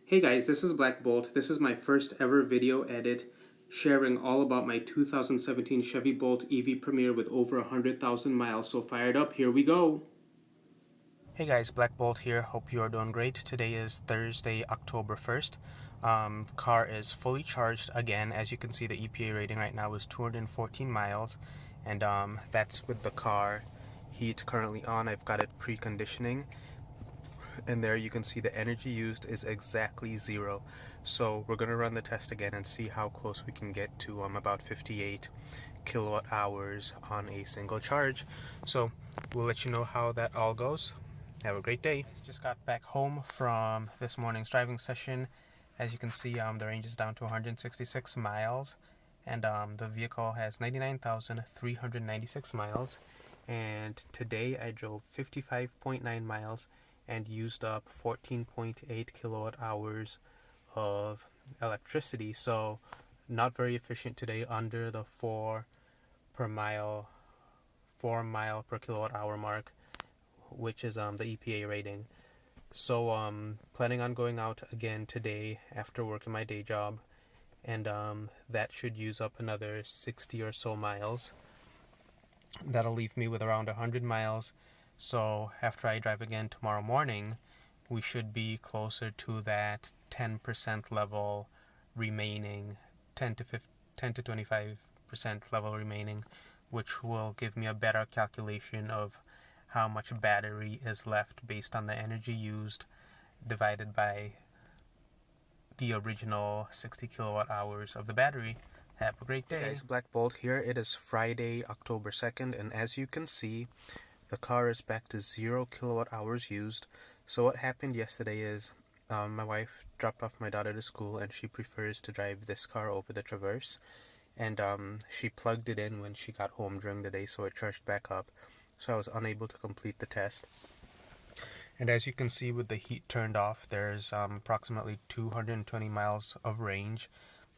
Hey guys, this is Black Bolt. This is my first ever video edit sharing all about my 2017 Chevy Bolt EV Premier with over 100,000 miles. So fired up, here we go. Hey guys, Black Bolt here. Hope you are doing great. Today is Thursday, October 1st. Car is fully charged again. As you can see, the EPA rating right now is 214 miles. And that's with the car heat currently on. I've got it preconditioning. And there you can see the energy used is exactly 0. So we're going to run the test again and see how close we can get to about 58 kilowatt hours on a single charge. So we'll let you know how that all goes. Have a great day. Just got back home from this morning's driving session. As you can see, the range is down to 166 miles, and the vehicle has 99,396 miles. And today I drove 55.9 miles and used up 14.8 kilowatt hours of electricity. So not very efficient today, under the 4 mile per kilowatt hour mark, which is the EPA rating. So planning on going out again today after work in my day job, and that should use up another 60 or so miles. That'll leave me with around 100 miles. So after I drive again tomorrow morning, we should be closer to that 10% level remaining, 10 to 25% level remaining, which will give me a better calculation of how much battery is left based on the energy used divided by the original 60 kilowatt hours of the battery. Have a great day. Hey guys, Black Bolt here. It is Friday, October 2nd, and as you can see, the car is back to 0 kilowatt hours used. So what happened yesterday is my wife dropped off my daughter to school, and she prefers to drive this car over the Traverse. And she plugged it in when she got home during the day, so it charged back up. So I was unable to complete the test. And as you can see, with the heat turned off, there's approximately 220 miles of range.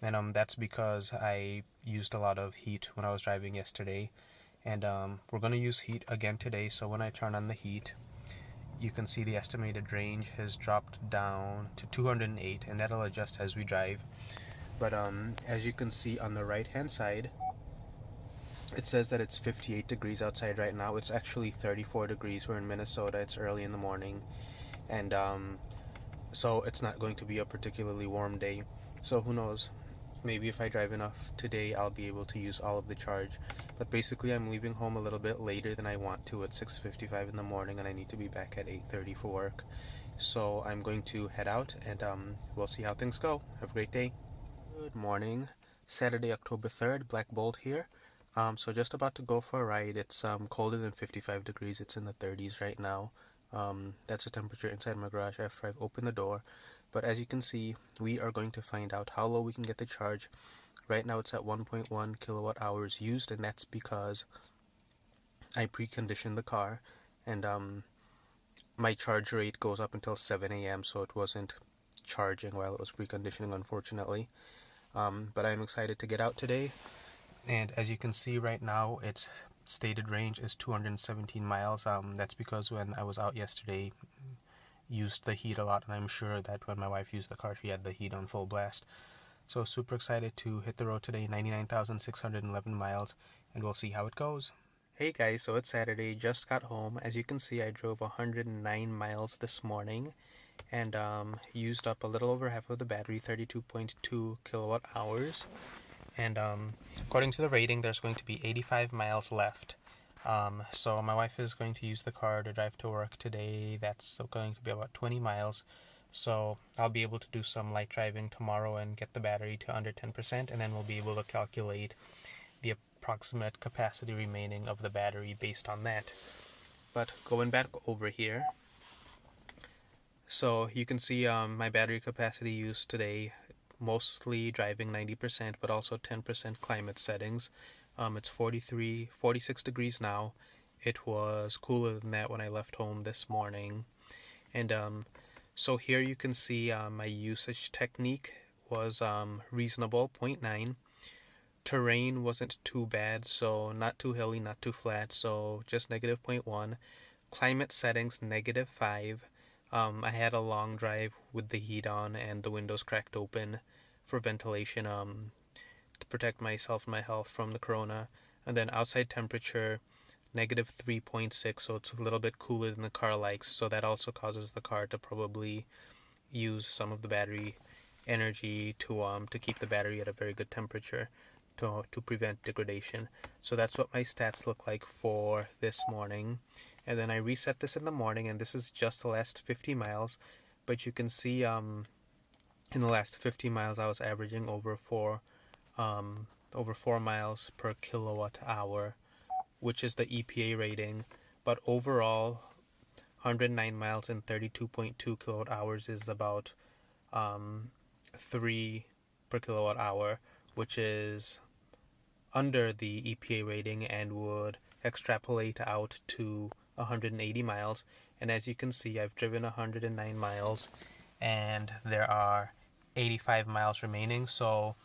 And that's because I used a lot of heat when I was driving yesterday. And we're going to use heat again today, so when I turn on the heat, you can see the estimated range has dropped down to 208, and that'll adjust as we drive. But as you can see on the right hand side, it says that it's 58 degrees outside right now. It's actually 34 degrees. We're in Minnesota. It's early in the morning, and so it's not going to be a particularly warm day. So who knows? Maybe if I drive enough today, I'll be able to use all of the charge. But basically, I'm leaving home a little bit later than I want to at 6:55 in the morning, and I need to be back at 8:30 for work. So I'm going to head out, and we'll see how things go. Have a great day. Good morning. Saturday, October 3rd, Black Bolt here. So just about to go for a ride. It's colder than 55 degrees. It's in the 30s right now. That's the temperature inside my garage after I've opened the door. But as you can see, we are going to find out how low we can get the charge. Right now it's at 1.1 kilowatt hours used, and that's because I preconditioned the car, and my charge rate goes up until 7 a.m. so it wasn't charging while it was preconditioning, unfortunately. But I'm excited to get out today, and as you can see right now, its stated range is 217 miles. That's because when I was out yesterday, used the heat a lot, and I'm sure that when my wife used the car, she had the heat on full blast. So super excited to hit the road today, 99,611 miles, and we'll see how it goes. Hey guys, so it's Saturday, just got home. As you can see, I drove 109 miles this morning, and used up a little over half of the battery, 32.2 kilowatt hours. And according to the rating, there's going to be 85 miles left. So my wife is going to use the car to drive to work today. That's going to be about 20 miles. So I'll be able to do some light driving tomorrow and get the battery to under 10%, and then we'll be able to calculate the approximate capacity remaining of the battery based on that. But going back over here, so you can see my battery capacity used today, mostly driving 90%, but also 10% climate settings. It's 46 degrees now. It was cooler than that when I left home this morning. And so here you can see my usage technique was reasonable, 0.9. Terrain wasn't too bad, so not too hilly, not too flat, so just negative 0.1. Climate settings, negative 5. I had a long drive with the heat on and the windows cracked open for ventilation, to protect myself and my health from the corona. And then outside temperature, negative 3.6, so it's a little bit cooler than the car likes. So that also causes the car to probably use some of the battery energy to keep the battery at a very good temperature to prevent degradation. So that's what my stats look like for this morning. And then I reset this in the morning, and this is just the last 50 miles. But you can see in the last 50 miles I was averaging over 4 miles per kilowatt hour, which is the EPA rating. But overall, 109 miles and 32.2 kilowatt hours is about 3 per kilowatt hour, which is under the EPA rating and would extrapolate out to 180 miles. And as you can see, I've driven 109 miles and there are 85 miles remaining, so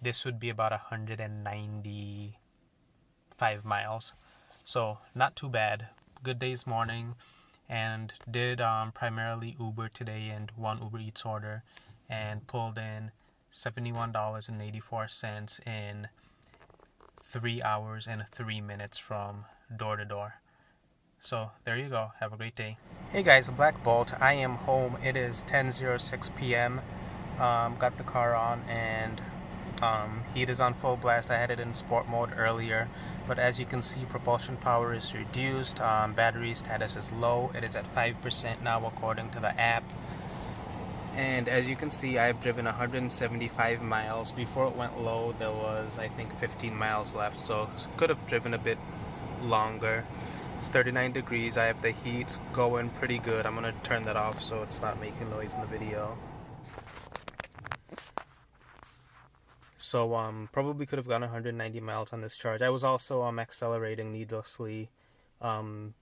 this would be about 195 miles. So not too bad. Good day's morning, and did primarily Uber today and one Uber Eats order, and pulled in $71.84 in 3 hours and 3 minutes from door to door. So there you go. Have a great day. Hey guys, Black Bolt. I am home. It is 10:06 p.m. Got the car on and heat is on full blast. I had it in sport mode earlier, but as you can see, propulsion power is reduced. Battery status is low. It is at 5% now according to the app. And as you can see, I've driven 175 miles. Before it went low, there was, I think, 15 miles left, so could have driven a bit longer. It's 39 degrees. I have the heat going pretty good. I'm going to turn that off so it's not making noise in the video. So probably could have gone 190 miles on this charge. I was also accelerating needlessly,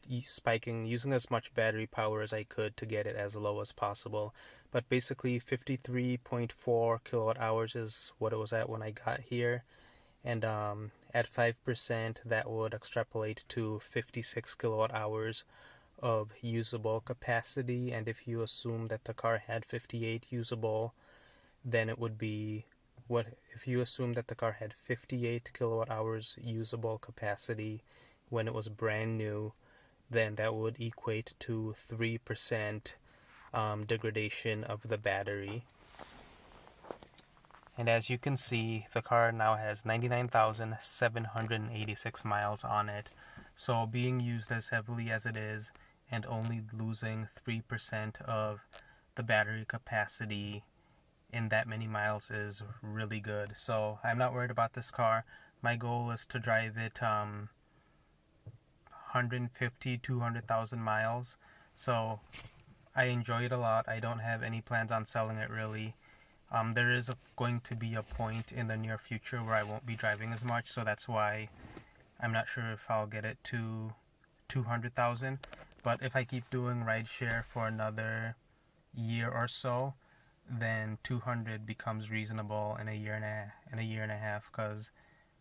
using as much battery power as I could to get it as low as possible. But basically 53.4 kilowatt hours is what it was at when I got here. And at 5%, that would extrapolate to 56 kilowatt hours of usable capacity. And if you assume that the car had 58 usable, then it would be if you assume that the car had 58 kilowatt hours usable capacity when it was brand new, then that would equate to 3% degradation of the battery. And as you can see, the car now has 99,786 miles on it. So being used as heavily as it is and only losing 3% of the battery capacity in that many miles is really good. So I'm not worried about this car. My goal is to drive it 150, 200,000 miles. So I enjoy it a lot. I don't have any plans on selling it really. There is going to be a point in the near future where I won't be driving as much, so that's why I'm not sure if I'll get it to 200,000. But if I keep doing rideshare for another year or so, then 200 becomes reasonable in a year and a half, because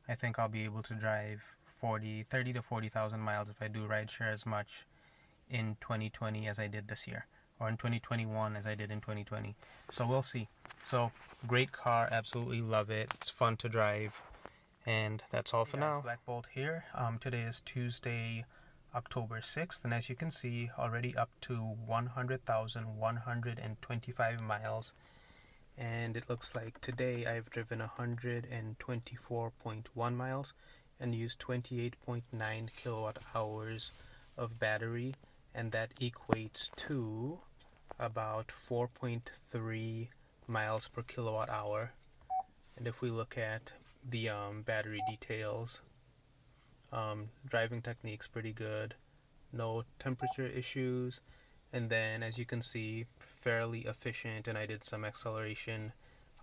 I think I'll be able to drive 30 to 40,000 miles if I do rideshare as much in 2020 as I did this year, or in 2021 as I did in 2020. So we'll see. So great car, absolutely love it. It's fun to drive, and that's all for now. Black Bolt here. Today is Tuesday, October 6th, and as you can see, already up to 100,125 miles. And it looks like today I've driven 124.1 miles and used 28.9 kilowatt hours of battery, and that equates to about 4.3 miles per kilowatt hour. And if we look at the battery details, driving technique's pretty good, no temperature issues, and then as you can see, fairly efficient, and I did some acceleration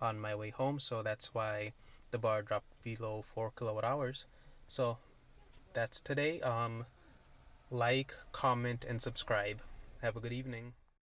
on my way home, so that's why the bar dropped below 4 kilowatt hours. So that's today. Like, comment, and subscribe. Have a good evening.